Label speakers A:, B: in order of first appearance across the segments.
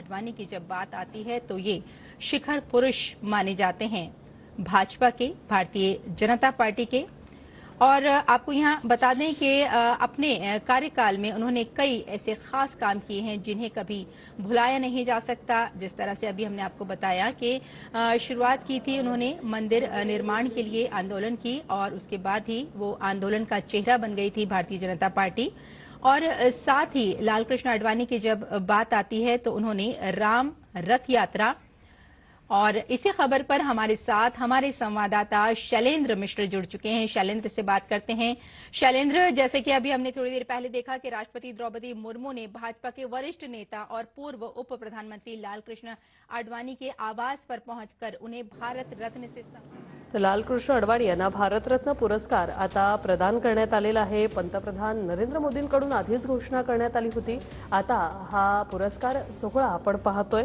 A: आडवाणी की जब बात आती है तो ये शिखर पुरुष माने जाते हैं भाजपा के, भारतीय जनता पार्टी के। और आपको यहाँ बता दें कि अपने कार्यकाल में उन्होंने कई ऐसे खास काम किए हैं जिन्हें कभी भुलाया नहीं जा सकता। जिस तरह से अभी हमने आपको बताया कि शुरुआत की थी उन्होंने मंदिर निर्माण के लिए आंदोलन की और उसके बाद ही वो आंदोलन का चेहरा बन गई थी भारतीय जनता पार्टी। और साथ ही लाल कृष्ण आडवाणी की जब बात आती है तो उन्होंने राम रथ यात्रा और इसी खबर पर हमारे साथ हमारे संवाददाता शैलेंद्र मिश्र जुड़ चुके हैं। शैलेंद्र से बात करते हैं। शैलेंद्र, जैसे कि अभी हमने थोड़ी देर पहले देखा कि राष्ट्रपति द्रौपदी मुर्मू ने भाजपा के वरिष्ठ नेता और पूर्व उप प्रधानमंत्री लाल कृष्ण आडवाणी के आवास पर पहुंचकर उन्हें भारत रत्न से
B: तर लालकृष्ण अडवाणी यांना भारतरत्न पुरस्कार आता प्रदान करण्यात आलेला आहे। पंतप्रधान नरेंद्र मोदींकडून आधीच घोषणा करण्यात आली होती। आता हा पुरस्कार सोहळा आपण पाहतोय।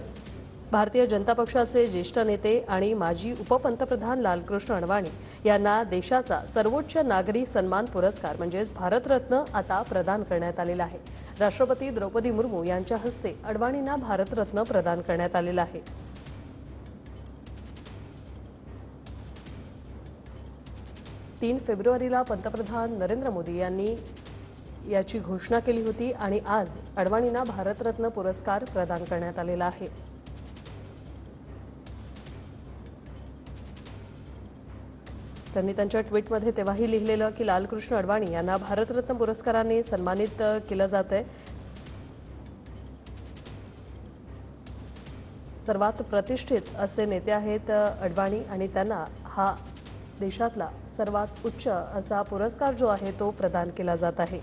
B: भारतीय जनता पक्षाचे ज्येष्ठ नेते आणि माजी उपपंतप्रधान लालकृष्ण अडवाणी यांना देशाचा सर्वोच्च नागरी सन्मान पुरस्कार म्हणजेच भारतरत्न आता प्रदान करण्यात आलेला आहे। राष्ट्रपती द्रौपदी मुर्मू यांच्या हस्ते अडवाणींना भारतरत्न प्रदान करण्यात आलेला आहे। 3 फेब्रुवारीला पंतप्रधान नरेंद्र मोदी यांनी याची घोषणा केली होती आणि आज अडवाणींना भारतरत्न पुरस्कार प्रदान करण्यात आलेला आहे। त्यांनी त्यांच्या ट्विटमध्ये तेव्हाही लिहिलेलं की लालकृष्ण अडवाणी यांना भारतरत्न पुरस्काराने सन्मानित केलं जातंय। सर्वात प्रतिष्ठित असे नेते आहेत अडवाणी आणि त्यांना हा देशातला सर्वात उच्च असा पुरस्कार जो आहे तो प्रदान केला जात आहे।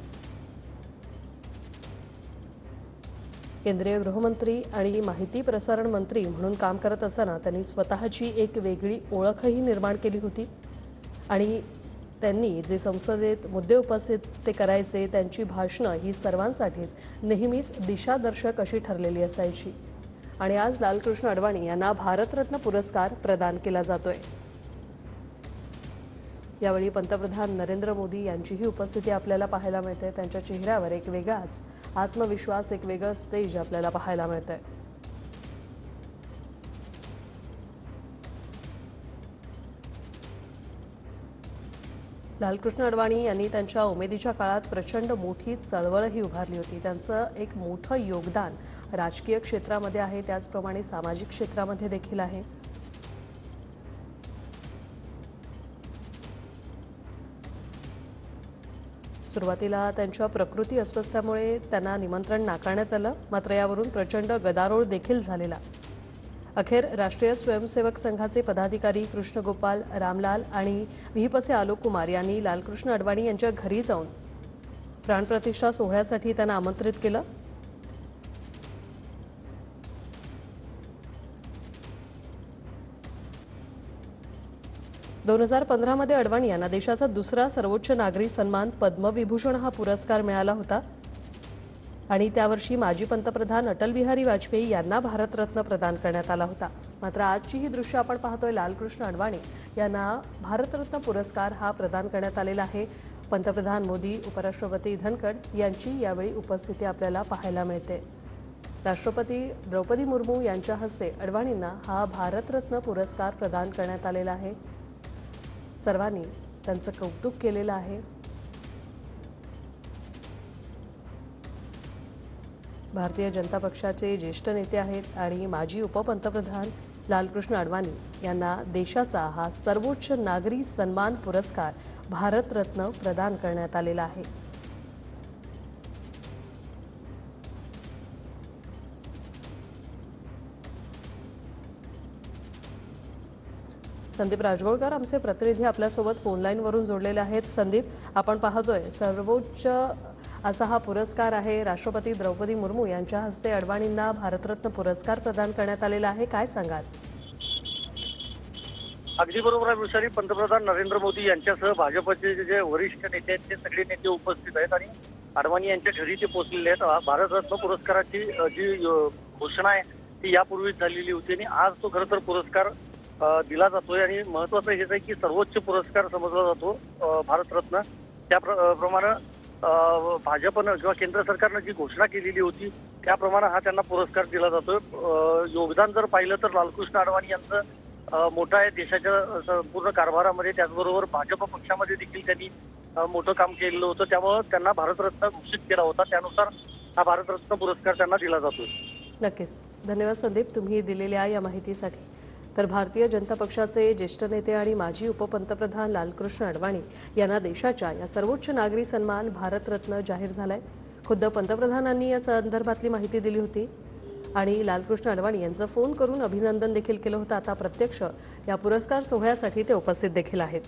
B: केंद्रीय गृहमंत्री आणि माहिती प्रसारण मंत्री म्हणून काम करत असताना त्यांनी स्वतःची एक वेगळी ओळखही निर्माण केली होती आणि त्यांनी जे संसदेत मुद्दे उपस्थित ते करायचे त्यांची भाषणं ही सर्वांसाठीच नेहमीच दिशादर्शक अशी ठरलेली असायची आणि आज लालकृष्ण अडवाणी यांना भारतरत्न पुरस्कार प्रदान केला जातोय। यावेळी पंतप्रधान नरेंद्र मोदी यांचीही उपस्थिती आपल्याला पाहायला मिळते। त्यांच्या चेहऱ्यावर एक वेगळाच आत्मविश्वास, एक वेगळंच तेज आपल्याला पाहायला मिळतंय। लालकृष्ण अडवाणी यांनी त्यांच्या उमेदीच्या काळात प्रचंड मोठी चळवळही उभारली होती। त्यांचं एक मोठं योगदान राजकीय क्षेत्रामध्ये आहे, त्याचप्रमाणे सामाजिक क्षेत्रामध्ये देखील आहे। सुरुवातीला त्यांच्या प्रकृती अस्वस्थतेमुळे त्यांना निमंत्रण नाकारण्यात आलं, मात्र यावरून प्रचंड गदारोळ देखील झालेला। अखेर राष्ट्रीय स्वयंसेवक संघाचे पदाधिकारी कृष्णगोपाल रामलाल आणि विहिपचे आलोक कुमार यांनी लालकृष्ण अडवाणी यांच्या घरी जाऊन प्राणप्रतिष्ठा सोहळ्यासाठी त्यांना आमंत्रित केलं। दोन 2015 मध्ये अडवाणी यांना देशाचा दुसरा सर्वोच्च नागरी सन्मान पद्मविभूषण हा पुरस्कार मिळाला होता आणि त्यावर्षी माजी पंतप्रधान अटल बिहारी वाजपेयी यांना भारतरत्न प्रदान करण्यात आला होता। मात्र आजची ही दृश्य आपण पाहतोय, लालकृष्ण अडवाणी यांना भारतरत्न पुरस्कार हा प्रदान करण्यात आलेला आहे। पंतप्रधान मोदी, उपराष्ट्रपती धनखड यांची यावेळी उपस्थिती आपल्याला पाहायला मिळते। राष्ट्रपती द्रौपदी मुर्मू यांच्या हस्ते अडवाणींना हा भारतरत्न पुरस्कार प्रदान करण्यात आलेला आहे। सर्वांनी त्यांचं कौतुक केलेलं आहे। भारतीय जनता पक्षाचे ज्येष्ठ नेते आहेत आणि माजी उपपंतप्रधान लालकृष्ण अडवाणी यांना देशाचा हा सर्वोच्च नागरी सन्मान पुरस्कार भारतरत्न प्रदान करण्यात आलेला आहे। संदीप राजगोळकर आमचे प्रतिनिधी आपल्यासोबत फोन लाईनवरून जोडलेले आहेत। संदीप, आपण पाहतोय सर्वोच्च असा हा पुरस्कार आहे। राष्ट्रपती द्रौपदी मुर्मू यांच्या हस्ते अडवाणींना भारतरत्न पुरस्कार प्रदान करण्यात आलेला आहे, काय सांगाल?
C: अगदी बरोबर आहे विषारी। पंतप्रधान नरेंद्र मोदी यांच्यासह भाजपचे जे वरिष्ठ नेते आहेत ते सगळे नेते उपस्थित आहेत आणि अडवाणी यांच्या घरी ते पोहोचलेले आहेत। भारतरत्न पुरस्काराची जी घोषणा आहे ती यापूर्वीच झालेली होती आणि आज तो खरं तर पुरस्कार दिला जातोय आणि महत्त्वाचं हेच आहे की सर्वोच्च पुरस्कार समजला जातो भारतरत्न। त्याप्रमाणे भाजपनं किंवा केंद्र सरकारनं जी घोषणा केलेली होती त्याप्रमाणे हा त्यांना पुरस्कार दिला जातोय. योगदान जर पाहिलं तर लालकृष्ण अडवाणी यांचं मोठं आहे देशाच्या संपूर्ण कारभारामध्ये. त्याचबरोबर भाजप पक्षामध्ये देखील त्यांनी मोठं काम केलेलं होतं. त्यामुळे त्यांना भारतरत्न घोषित केला होता. त्यानुसार हा भारतरत्न पुरस्कार त्यांना दिला जातोय.
B: नक्कीच. धन्यवाद संदीप, तुम्ही दिलेल्या या माहितीसाठी. तर भारतीय जनता पक्षाचे ज्येष्ठ नेते आणि माजी उपपंतप्रधान लालकृष्ण अडवाणी यांना देशाच्या या सर्वोच्च नागरी सन्मान भारतरत्न जाहीर झालाय. खुद्द पंतप्रधानांनी या संदर्भातली माहिती दिली होती आणि लालकृष्ण अडवाणी यांचं फोन करून अभिनंदन देखील केलं होतं. आता प्रत्यक्ष या पुरस्कार सोहळ्यासाठी ते उपस्थित देखील आहेत.